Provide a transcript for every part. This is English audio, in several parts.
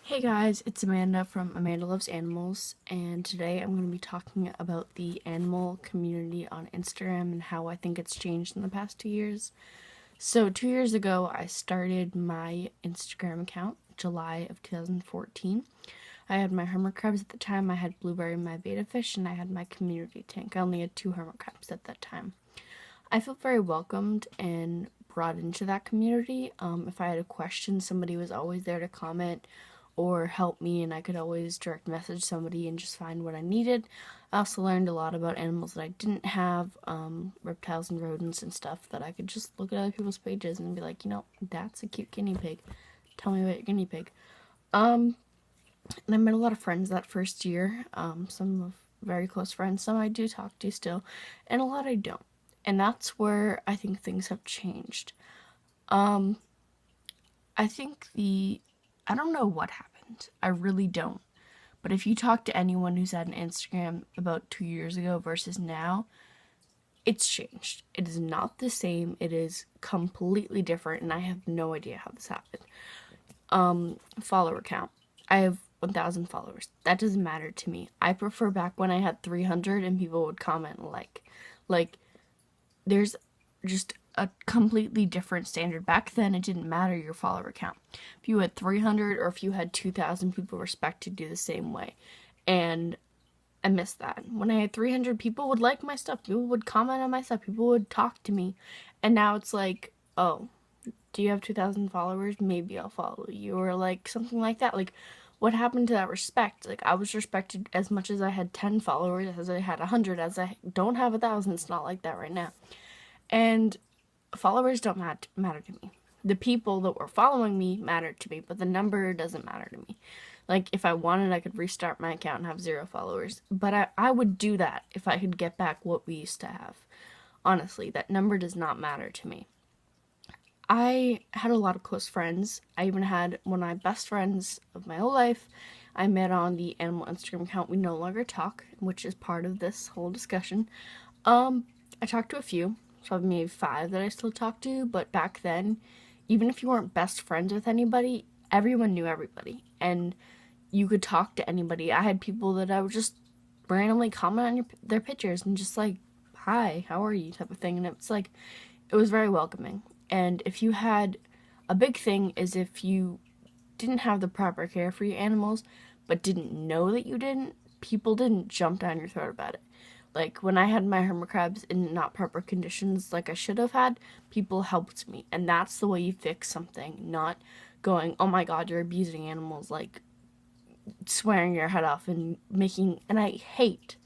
Hey guys, it's Amanda from Amanda Loves Animals, and today I'm going to be talking about the animal community on Instagram and how I think it's changed in the past 2 years. So, 2 years ago, I started my Instagram account, July of 2014. I had my hermit crabs at the time, I had Blueberry, my betta fish, and I had my community tank. I only had two hermit crabs at that time. I felt very welcomed and brought into that community. If I had a question, somebody was always there to comment or help me, and I could always direct message somebody and just find what I needed. I also learned a lot about animals that I didn't have, reptiles and rodents and stuff that I could just look at other people's pages and be like, that's a cute guinea pig. Tell me about your guinea pig. And I met a lot of friends that first year. Some of very close friends, some I do talk to still, and a lot I don't. And that's where I think things have changed. I think I don't know what happened. I really don't. But if you talk to anyone who's had an Instagram about 2 years ago versus now, it's changed. It is not the same. It is completely different, and I have no idea how this happened. Follower count. I have 1,000 followers. That doesn't matter to me. I prefer back when I had 300 and people would comment like there's just a completely different standard. Back then, it didn't matter your follower count. If you had 300 or if you had 2,000, people respected you the same way. And I miss that. When I had 300, people would like my stuff. People would comment on my stuff. People would talk to me. And now it's like, oh, do you have 2,000 followers? Maybe I'll follow you. Or like something like that. Like, what happened to that respect? Like, I was respected as much as I had 10 followers, as I had 100, as I don't have 1,000. It's not like that right now. And followers don't matter to me. The people that were following me mattered to me, but the number doesn't matter to me. Like, if I wanted, I could restart my account and have 0 followers. But I would do that if I could get back what we used to have. Honestly, that number does not matter to me. I had a lot of close friends. I even had one of my best friends of my whole life. I met on the animal Instagram account. We no longer talk, which is part of this whole discussion. I talked to a few, probably maybe 5 that I still talk to, but back then, even if you weren't best friends with anybody, everyone knew everybody, and you could talk to anybody. I had people that I would just randomly comment on their pictures and just like, hi, how are you, type of thing, and it's like, it was very welcoming. And if you had, a big thing is if you didn't have the proper care for your animals, but didn't know that you didn't, people didn't jump down your throat about it. Like, when I had my hermit crabs in not proper conditions like I should have had, people helped me. And that's the way you fix something, not going, oh my god, you're abusing animals, like swearing your head off and making. And I hate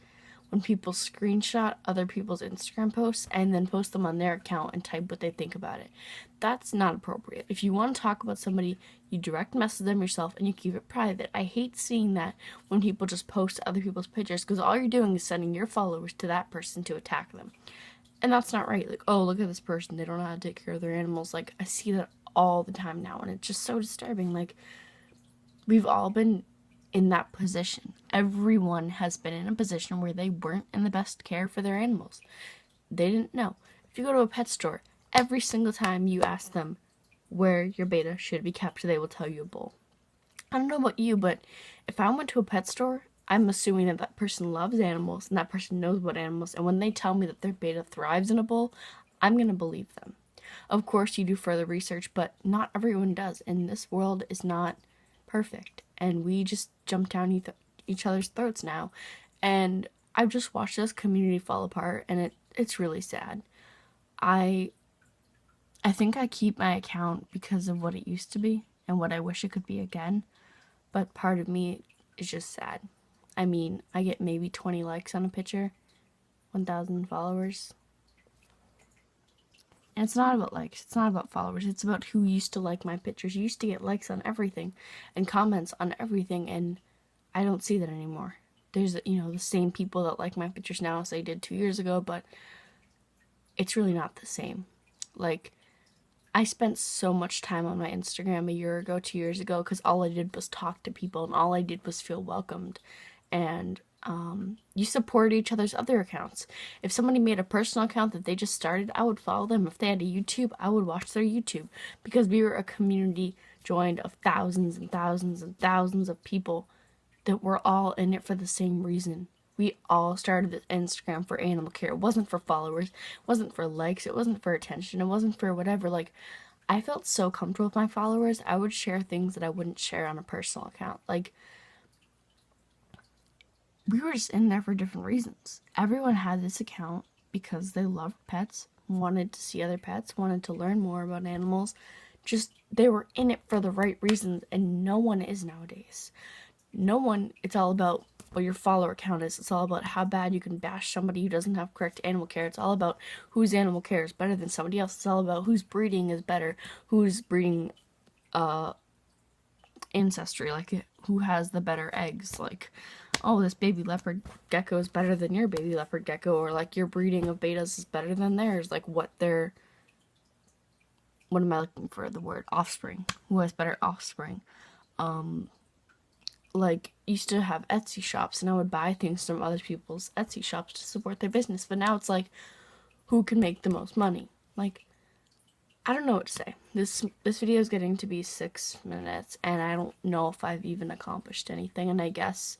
when people screenshot other people's Instagram posts and then post them on their account and type what they think about it. That's not appropriate. If you want to talk about somebody, you direct message them yourself and you keep it private. I hate seeing that when people just post other people's pictures, because all you're doing is sending your followers to that person to attack them. And that's not right. Like, oh, look at this person. They don't know how to take care of their animals. Like, I see that all the time now, and it's just so disturbing. Like, we've all been in that position. Everyone has been in a position where they weren't in the best care for their animals. They didn't know. If you go to a pet store, every single time you ask them where your betta should be kept, they will tell you a bowl. I don't know about you, but if I went to a pet store, I'm assuming that that person loves animals and that person knows about animals, and when they tell me that their betta thrives in a bowl, I'm going to believe them. Of course, you do further research, but not everyone does, and this world is not perfect, and we just jump down each other's throats now. And I've just watched this community fall apart, and it's really sad. I I think I keep my account because of what it used to be and what I wish it could be again, but part of me is just sad. I mean, I get maybe 20 likes on a picture, 1,000 followers. And it's not about likes, it's not about followers, it's about who used to like my pictures. You used to get likes on everything and comments on everything, and I don't see that anymore. There's, the same people that like my pictures now as they did 2 years ago, but it's really not the same. Like, I spent so much time on my Instagram a year ago, 2 years ago, because all I did was talk to people and all I did was feel welcomed. And you support each other's other accounts. If somebody made a personal account that they just started, I would follow them. If they had a YouTube, I would watch their YouTube, because we were a community joined of thousands and thousands and thousands of people that were all in it for the same reason. We all started this Instagram for animal care. It wasn't for followers, it wasn't for likes, it wasn't for attention, it wasn't for whatever. Like, I felt so comfortable with my followers, I would share things that I wouldn't share on a personal account. Like, we were just in there for different reasons. Everyone had this account because they loved pets, wanted to see other pets, wanted to learn more about animals. Just, they were in it for the right reasons, and no one is nowadays. No one, it's all about what your follower count is. It's all about how bad you can bash somebody who doesn't have correct animal care. It's all about whose animal care is better than somebody else. It's all about whose breeding is better, who's breeding ancestry, like who has the better eggs. Like, oh, this baby leopard gecko is better than your baby leopard gecko, or like your breeding of betas is better than theirs. Like, what am I looking for, the word offspring, who has better offspring. Like, used to have Etsy shops, and I would buy things from other people's Etsy shops to support their business, but now it's like, who can make the most money? Like, I don't know what to say. This video is getting to be 6 minutes, and I don't know if I've even accomplished anything, and I guess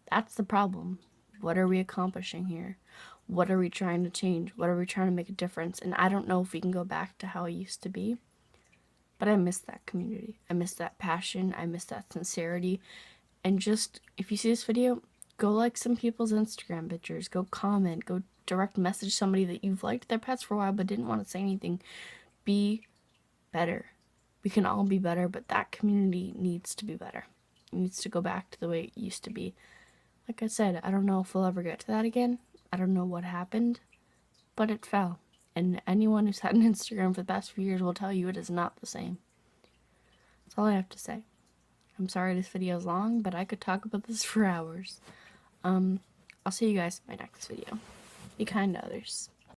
that's the problem. What are we accomplishing here? What are we trying to change? What are we trying to make a difference? And I don't know if we can go back to how it used to be, but I miss that community. I miss that passion. I miss that sincerity. And just, if you see this video, go like some people's Instagram pictures. Go comment. Go direct message somebody that you've liked their pets for a while but didn't want to say anything. Be better. We can all be better, but that community needs to be better. It needs to go back to the way it used to be. Like I said, I don't know if we'll ever get to that again. I don't know what happened, but it fell. And anyone who's had an Instagram for the past few years will tell you it is not the same. That's all I have to say. I'm sorry this video is long, but I could talk about this for hours. I'll see you guys in my next video. Be kind to others.